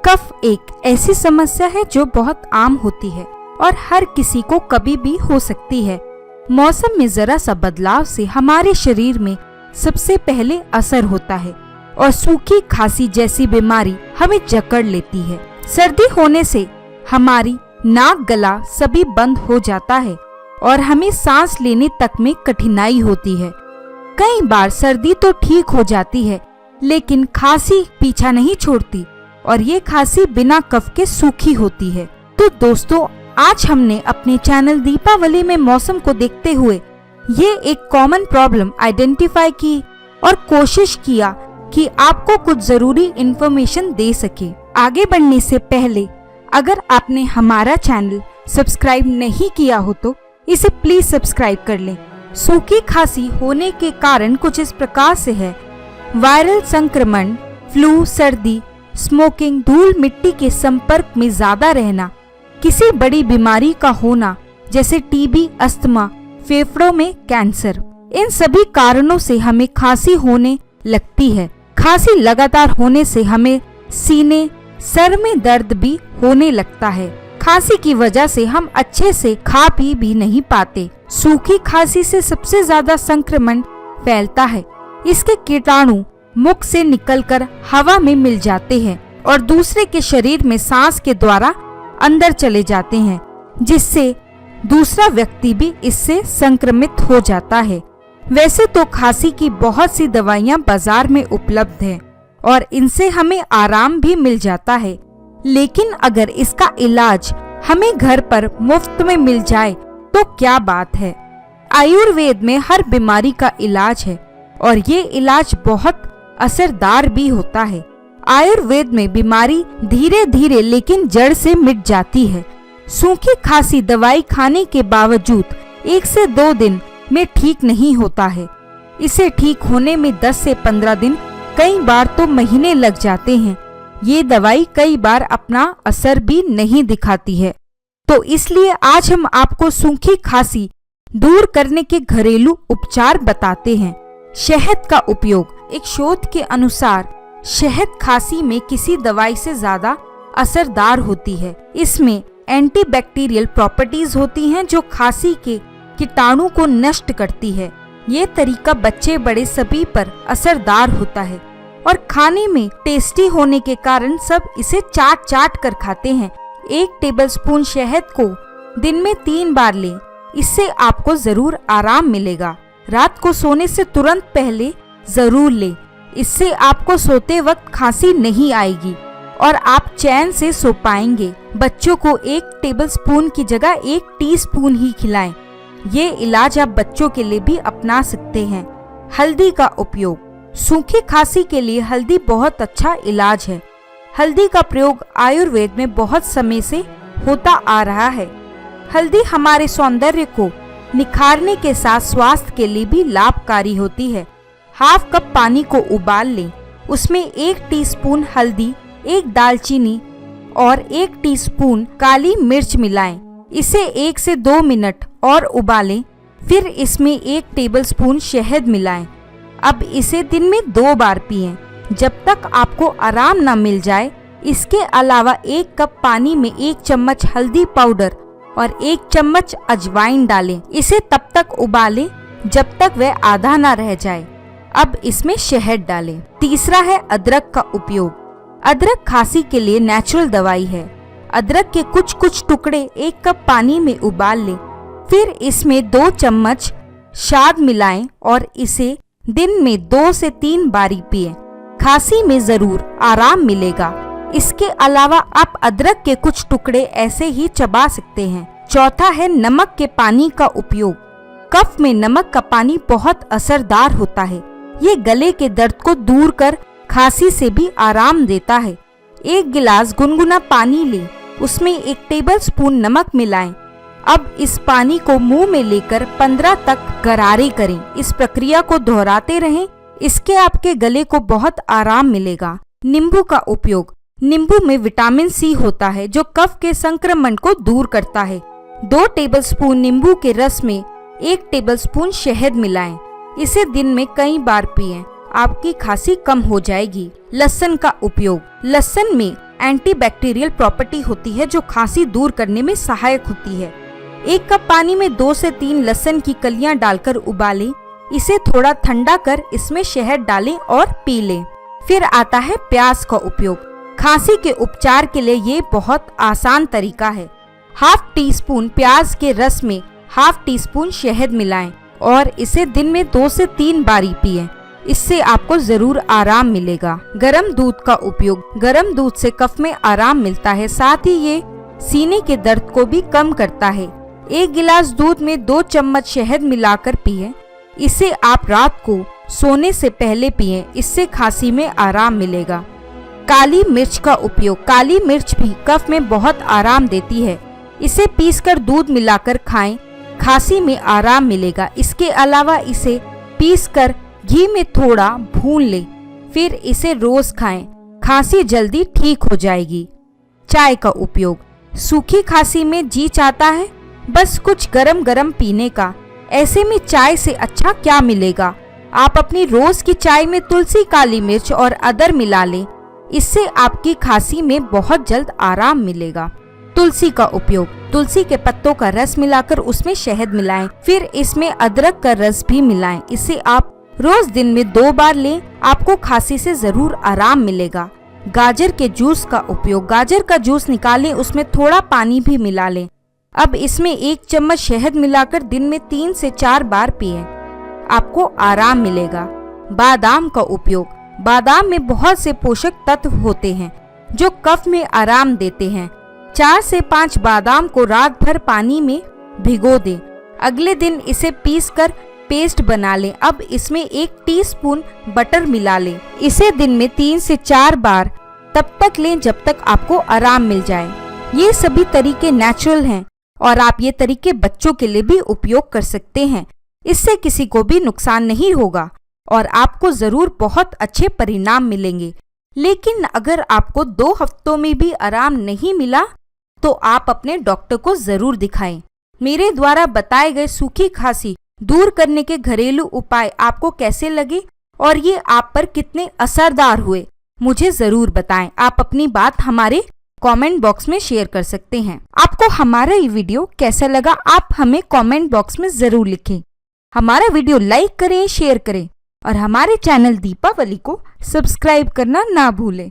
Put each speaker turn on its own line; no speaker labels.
कफ एक ऐसी समस्या है जो बहुत आम होती है और हर किसी को कभी भी हो सकती है। मौसम में जरा सा बदलाव से हमारे शरीर में सबसे पहले असर होता है और सूखी खांसी जैसी बीमारी हमें जकड़ लेती है। सर्दी होने से हमारी नाक गला सभी बंद हो जाता है और हमें सांस लेने तक में कठिनाई होती है। कई बार सर्दी तो ठीक हो जाती है लेकिन खांसी पीछा नहीं छोड़ती और ये खांसी बिना कफ के सूखी होती है। तो दोस्तों, आज हमने अपने चैनल दीपावली में मौसम को देखते हुए ये एक कॉमन प्रॉब्लम आइडेंटिफाई की और कोशिश किया कि आपको कुछ जरूरी इंफॉर्मेशन दे सके। आगे बढ़ने से पहले अगर आपने हमारा चैनल सब्सक्राइब नहीं किया हो तो इसे प्लीज सब्सक्राइब कर लें। सूखी खांसी होने के कारण कुछ इस प्रकार से है। वायरल संक्रमण, फ्लू, सर्दी, स्मोकिंग, धूल मिट्टी के संपर्क में ज्यादा रहना, किसी बड़ी बीमारी का होना जैसे टीबी, अस्थमा, फेफड़ों में कैंसर, इन सभी कारणों से हमें खांसी होने लगती है। खांसी लगातार होने से हमें सीने, सर में दर्द भी होने लगता है। खांसी की वजह से हम अच्छे से खा पी भी नहीं पाते। सूखी खांसी से सबसे ज्यादा संक्रमण फैलता है। इसके कीटाणु मुख से निकलकर हवा में मिल जाते हैं और दूसरे के शरीर में सांस के द्वारा अंदर चले जाते हैं, जिससे दूसरा व्यक्ति भी इससे संक्रमित हो जाता है। वैसे तो खांसी की बहुत सी दवाइयां बाजार में उपलब्ध हैं और इनसे हमें आराम भी मिल जाता है, लेकिन अगर इसका इलाज हमें घर पर मुफ्त में मिल जाए तो क्या बात है। आयुर्वेद में हर बीमारी का इलाज है और ये इलाज बहुत असरदार भी होता है। आयुर्वेद में बीमारी धीरे धीरे लेकिन जड़ से मिट जाती है। सूखी खांसी दवाई खाने के बावजूद 1 से 2 दिन में ठीक नहीं होता है। इसे ठीक होने में 10 से 15 दिन, कई बार तो महीने लग जाते हैं। ये दवाई कई बार अपना असर भी नहीं दिखाती है। तो इसलिए आज हम आपको सूखी खांसी दूर करने के घरेलू उपचार बताते हैं। शहद का उपयोग। एक शोध के अनुसार शहद खांसी में किसी दवाई से ज्यादा असरदार होती है। इसमें एंटीबैक्टीरियल प्रॉपर्टीज होती हैं जो खांसी के कीटाणु को नष्ट करती है। ये तरीका बच्चे बड़े सभी पर असरदार होता है और खाने में टेस्टी होने के कारण सब इसे चाट चाट कर खाते हैं। 1 टेबलस्पून शहद को दिन में 3 बार लें, इससे आपको जरूर आराम मिलेगा। रात को सोने से तुरंत पहले जरूर लें, इससे आपको सोते वक्त खांसी नहीं आएगी और आप चैन से सो पाएंगे। बच्चों को 1 टेबलस्पून की जगह 1 टीस्पून ही खिलाएं। ये इलाज आप बच्चों के लिए भी अपना सकते हैं। हल्दी का उपयोग। सूखी खांसी के लिए हल्दी बहुत अच्छा इलाज है। हल्दी का प्रयोग आयुर्वेद में बहुत समय से होता आ रहा है। हल्दी हमारे सौंदर्य को निखारने के साथ स्वास्थ्य के लिए भी लाभकारी होती है। हाफ कप पानी को उबाल लें, उसमें 1 टीस्पून हल्दी, 1 दालचीनी और 1 टीस्पून काली मिर्च मिलाएं। इसे 1 से 2 मिनट और उबालें, फिर इसमें 1 टेबलस्पून शहद मिलाएं। अब इसे दिन में 2 बार पिएं जब तक आपको आराम न मिल जाए। इसके अलावा 1 कप पानी में 1 चम्मच हल्दी पाउडर और 1 चम्मच अजवाइन डालें। इसे तब तक उबालें जब तक वह आधा न रह जाए। अब इसमें शहद डालें। तीसरा है अदरक का उपयोग। अदरक खांसी के लिए नेचुरल दवाई है। अदरक के कुछ टुकड़े 1 कप पानी में उबाल लें, फिर इसमें 2 चम्मच शहद मिलाएं और इसे दिन में 2 से 3 बारी पिएं। खांसी में जरूर आराम मिलेगा। इसके अलावा आप अदरक के कुछ टुकड़े ऐसे ही चबा सकते हैं। चौथा है नमक के पानी का उपयोग। कफ में नमक का पानी बहुत असरदार होता है। ये गले के दर्द को दूर कर खांसी से भी आराम देता है। 1 गिलास गुनगुना पानी लें, उसमें 1 टेबलस्पून नमक मिलाएं। अब इस पानी को मुंह में लेकर 15 तक गरारे करें। इस प्रक्रिया को दोहराते रहें, इसके आपके गले को बहुत आराम मिलेगा। नींबू का उपयोग। नींबू में विटामिन सी होता है जो कफ के संक्रमण को दूर करता है। 2 टेबलस्पून नींबू के रस में 1 टेबलस्पून शहद मिलाएं। इसे दिन में कई बार पिएं, आपकी खांसी कम हो जाएगी। लहसुन का उपयोग। लहसुन में एंटीबैक्टीरियल प्रॉपर्टी होती है जो खांसी दूर करने में सहायक होती है। 1 कप पानी में 2 से 3 लहसुन की कलियां डालकर उबालें, इसे थोड़ा ठंडा कर इसमें शहद डालें और पी लें। फिर आता है प्याज का उपयोग। खांसी के उपचार के लिए ये बहुत आसान तरीका है। हाफ टी स्पून प्याज के रस में हाफ टी स्पून शहद मिलाएं और इसे दिन में 2 से 3 बारी पिएं। इससे आपको जरूर आराम मिलेगा। गर्म दूध का उपयोग। गर्म दूध से कफ में आराम मिलता है, साथ ही ये सीने के दर्द को भी कम करता है। 1 गिलास दूध में 2 चम्मच शहद मिलाकर पिएं। इसे आप रात को सोने से पहले पिएं, इससे खांसी में आराम मिलेगा। काली मिर्च का उपयोग। काली मिर्च भी कफ में बहुत आराम देती है। इसे पीसकर दूध मिलाकर खाएं, खांसी में आराम मिलेगा। इसके अलावा इसे पीसकर घी में थोड़ा भून लें, फिर इसे रोज खाएं, खांसी जल्दी ठीक हो जाएगी। चाय का उपयोग। सूखी खांसी में जी चाहता है बस कुछ गरम गरम पीने का, ऐसे में चाय से अच्छा क्या मिलेगा। आप अपनी रोज की चाय में तुलसी, काली मिर्च और अदरक मिला लें, इससे आपकी खांसी में बहुत जल्द आराम मिलेगा। तुलसी का उपयोग। तुलसी के पत्तों का रस मिलाकर उसमें शहद मिलाएं, फिर इसमें अदरक का रस भी मिलाएं। इसे आप रोज दिन में 2 बार लें, आपको खांसी से जरूर आराम मिलेगा। गाजर के जूस का उपयोग। गाजर का जूस निकालें, उसमें थोड़ा पानी भी मिला लें। अब इसमें 1 चम्मच शहद मिलाकर दिन में 3 से 4 बार पिएं, आपको आराम मिलेगा। बादाम का उपयोग। बादाम में बहुत से पोषक तत्व होते हैं जो कफ में आराम देते हैं। 4 से 5 बादाम को रात भर पानी में भिगो दें, अगले दिन इसे पीसकर पेस्ट बना लें। अब इसमें 1 टीस्पून बटर मिला लें, इसे दिन में 3 से 4 बार तब तक लें जब तक आपको आराम मिल जाए। ये सभी तरीके नेचुरल हैं और आप ये तरीके बच्चों के लिए भी उपयोग कर सकते हैं। इससे किसी को भी नुकसान नहीं होगा और आपको जरूर बहुत अच्छे परिणाम मिलेंगे। लेकिन अगर आपको 2 हफ्तों में भी आराम नहीं मिला तो आप अपने डॉक्टर को जरूर दिखाएं। मेरे द्वारा बताए गए सूखी खांसी दूर करने के घरेलू उपाय आपको कैसे लगे और ये आप पर कितने असरदार हुए, मुझे जरूर बताएं। आप अपनी बात हमारे कमेंट बॉक्स में शेयर कर सकते हैं। आपको हमारा ये वीडियो कैसा लगा आप हमें कमेंट बॉक्स में जरूर लिखें। हमारा वीडियो लाइक करें, शेयर करें और हमारे चैनल दीपावली को सब्सक्राइब करना ना भूलें।